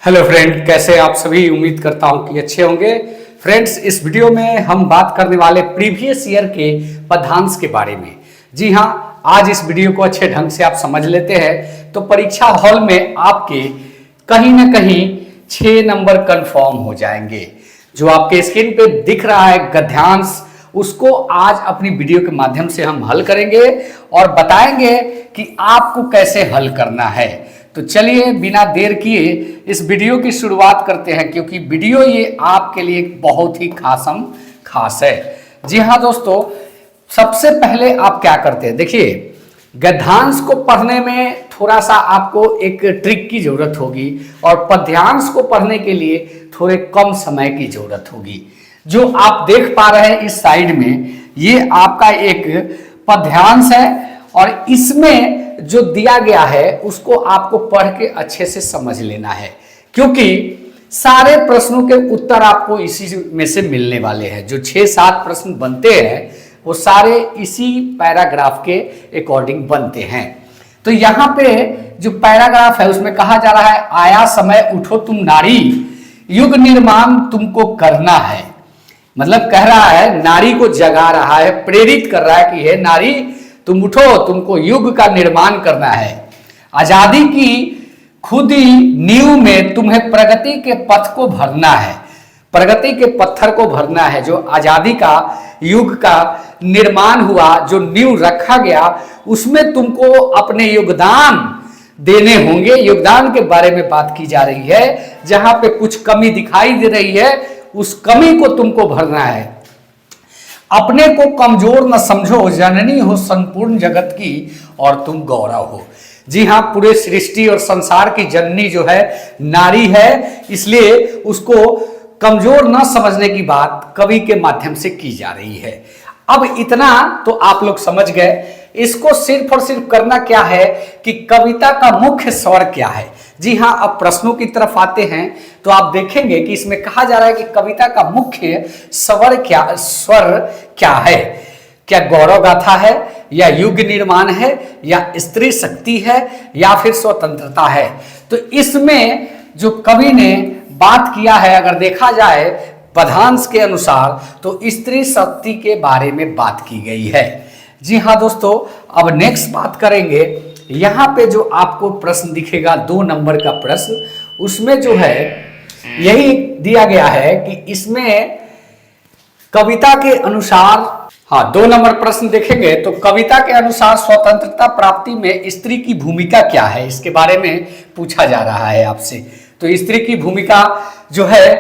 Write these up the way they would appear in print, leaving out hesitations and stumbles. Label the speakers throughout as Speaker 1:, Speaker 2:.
Speaker 1: Hello friend, कैसे आप सभी। उम्मीद करता हूं कि अच्छे होंगे। फ्रेंड्स, इस वीडियो में हम बात करने वाले प्रीवियस ईयर के पदांश के बारे में। जी हां, आज इस वीडियो को अच्छे ढंग से आप समझ लेते हैं तो परीक्षा हॉल में आपके कहीं ना कहीं 6 नंबर कंफर्म हो जाएंगे। जो आपके स्क्रीन पे दिख रहा है गद्यांश, उसको आज अपनी वीडियो के माध्यम से हम हल करेंगे और बताएंगे कि आपको कैसे हल करना है। तो चलिए बिना देर किए इस वीडियो की शुरुआत करते हैं, क्योंकि वीडियो ये आपके लिए बहुत ही खास है। जी हाँ दोस्तों, सबसे पहले आप क्या करते हैं, देखिए गद्यांश को पढ़ने में थोड़ा सा आपको एक ट्रिक की जरूरत होगी और पद्यांश को पढ़ने के लिए थोड़े कम समय की जरूरत होगी। जो आप देख पा रहे हैं इस साइड में, ये आपका एक पद्यांश है और इसमें जो दिया गया है उसको आपको पढ़ के अच्छे से समझ लेना है, क्योंकि सारे प्रश्नों के उत्तर आपको इसी में से मिलने वाले हैं। जो 6-7 प्रश्न बनते हैं वो सारे इसी पैराग्राफ के अकॉर्डिंग बनते हैं। तो यहाँ पे जो पैराग्राफ है उसमें कहा जा रहा है, आया समय उठो तुम नारी, युग निर्माण तुमको करना है। मतलब कह रहा है, नारी को जगा रहा है, प्रेरित कर रहा है कि हे नारी तुम उठो, तुमको युग का निर्माण करना है। आजादी की खुदी नींव में तुम्हें प्रगति के पथ को भरना है, प्रगति के पत्थर को भरना है। जो आजादी का युग का निर्माण हुआ, जो नींव रखा गया, उसमें तुमको अपने योगदान देने होंगे। योगदान के बारे में बात की जा रही है। जहां पे कुछ कमी दिखाई दे रही है उस कमी को तुमको भरना है। अपने को कमजोर न समझो, जननी हो संपूर्ण जगत की और तुम गौरव हो। जी हाँ, पूरे सृष्टि और संसार की जननी जो है नारी है, इसलिए उसको कमजोर न समझने की बात कवि के माध्यम से की जा रही है। अब इतना तो आप लोग समझ गए। इसको सिर्फ और सिर्फ करना क्या है कि कविता का मुख्य स्वर क्या है। जी हाँ, अब प्रश्नों की तरफ आते हैं तो आप देखेंगे कि इसमें कहा जा रहा है कि कविता का मुख्य स्वर क्या है। क्या गौरव गाथा है, या युग निर्माण है, या स्त्री शक्ति है, या फिर स्वतंत्रता है। तो इसमें जो कवि ने बात किया है, अगर देखा जाए पदांश के अनुसार, तो स्त्री शक्ति के बारे में बात की गई है। जी हाँ दोस्तों, अब नेक्स्ट बात करेंगे। यहाँ पे जो आपको प्रश्न दिखेगा 2 नंबर का प्रश्न, उसमें जो है यही दिया गया है कि इसमें कविता के अनुसार, हाँ 2 नंबर प्रश्न देखेंगे तो कविता के अनुसार स्वतंत्रता प्राप्ति में स्त्री की भूमिका क्या है, इसके बारे में पूछा जा रहा है आपसे। तो स्त्री की भूमिका जो है,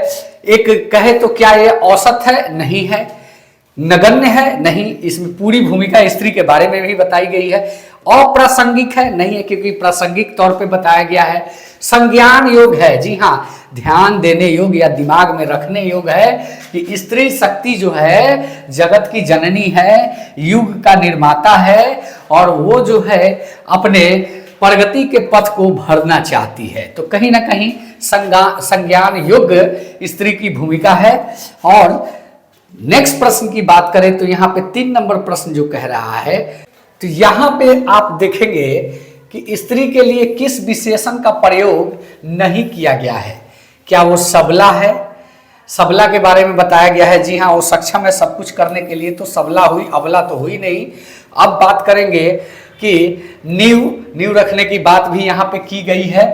Speaker 1: एक कहे तो क्या ये औसत है, नहीं है, नगण्य है, नहीं, इसमें पूरी भूमिका स्त्री के बारे में भी बताई गई है। अप्रासंगिक है, नहीं है, क्योंकि प्रासंगिक तौर पे बताया गया है। संज्ञान योग है, जी हाँ, ध्यान देने योग या दिमाग में रखने योग है कि स्त्री शक्ति जो है जगत की जननी है, युग का निर्माता है और वो जो है अपने प्रगति के पथ को भरना चाहती है। तो कहीं ना कहीं संज्ञान युग स्त्री की भूमिका है। और नेक्स्ट प्रश्न की बात करें तो यहाँ पे 3 नंबर प्रश्न जो कह रहा है, तो यहाँ पे आप देखेंगे कि स्त्री के लिए किस विशेषण का प्रयोग नहीं किया गया है। क्या वो सबला है, सबला के बारे में बताया गया है। जी हाँ, वो सक्षम है सब कुछ करने के लिए, तो सबला हुई, अबला तो हुई नहीं। अब बात करेंगे कि नींव रखने की बात भी यहाँ पे की गई है।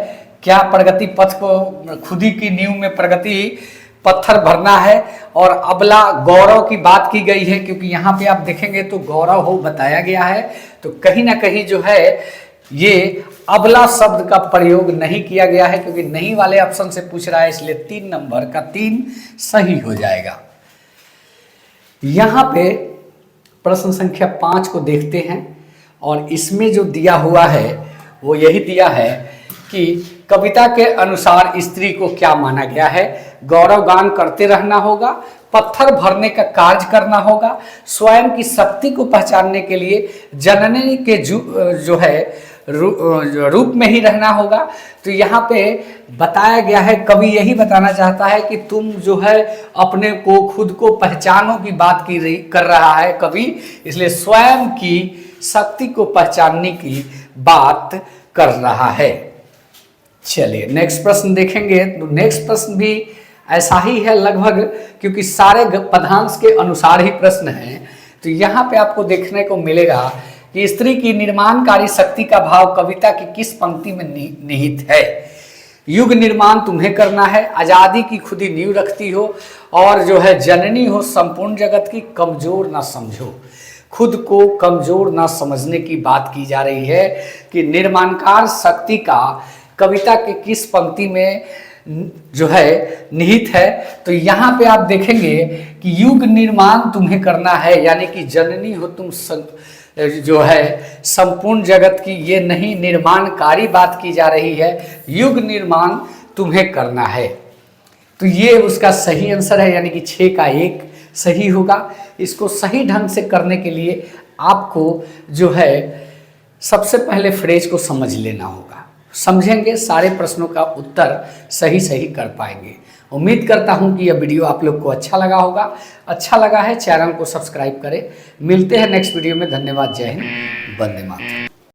Speaker 1: क्या प्रगति पथ को, खुदी की नींव में प्रगति पत्थर भरना है। और अबला गौरव की बात की गई है, क्योंकि यहाँ पे आप देखेंगे तो गौरव हो बताया गया है। तो कहीं ना कहीं जो है ये अबला शब्द का प्रयोग नहीं किया गया है, क्योंकि नहीं वाले ऑप्शन से पूछ रहा है, इसलिए 3 नंबर का 3 सही हो जाएगा। यहाँ पे प्रश्न संख्या 5 को देखते हैं और इसमें जो दिया हुआ है वो यही दिया है कि कविता के अनुसार स्त्री को क्या माना गया है। गौरव गान करते रहना होगा, पत्थर भरने का कार्य करना होगा, स्वयं की शक्ति को पहचानने के लिए जननी के जो है रूप में ही रहना होगा। तो यहाँ पे बताया गया है, कवि यही बताना चाहता है कि तुम जो है अपने को, खुद को पहचानो की बात कर रहा है कवि, इसलिए स्वयं की शक्ति को पहचानने की बात कर रहा है। चलिए नेक्स्ट प्रश्न देखेंगे। तो नेक्स्ट प्रश्न भी ऐसा ही है लगभग, क्योंकि सारे पदांश के अनुसार ही प्रश्न हैं। तो यहाँ पे आपको देखने को मिलेगा कि स्त्री की निर्माणकारी शक्ति का भाव कविता की किस पंक्ति में निहित है। युग निर्माण तुम्हें करना है, आजादी की खुदी नींव रखती हो, और जो है जननी हो संपूर्ण जगत की, कमजोर ना समझो। खुद को कमजोर ना समझने की बात की जा रही है कि निर्माणकार शक्ति का कविता के किस पंक्ति में जो है निहित है। तो यहाँ पे आप देखेंगे कि युग निर्माण तुम्हें करना है, यानी कि जननी हो तुम जो है संपूर्ण जगत की, ये नहीं निर्माणकारी बात की जा रही है, युग निर्माण तुम्हें करना है। तो ये उसका सही आंसर है, यानी कि 6 का 1 सही होगा। इसको सही ढंग से करने के लिए आपको जो है सबसे पहले फ्रेज को समझ लेना होगा। समझेंगे सारे प्रश्नों का उत्तर सही सही कर पाएंगे। उम्मीद करता हूं कि यह वीडियो आप लोग को अच्छा लगा होगा। अच्छा लगा है चैनल को सब्सक्राइब करें। मिलते हैं नेक्स्ट वीडियो में। धन्यवाद। जय हिंद। वंदे मातरम।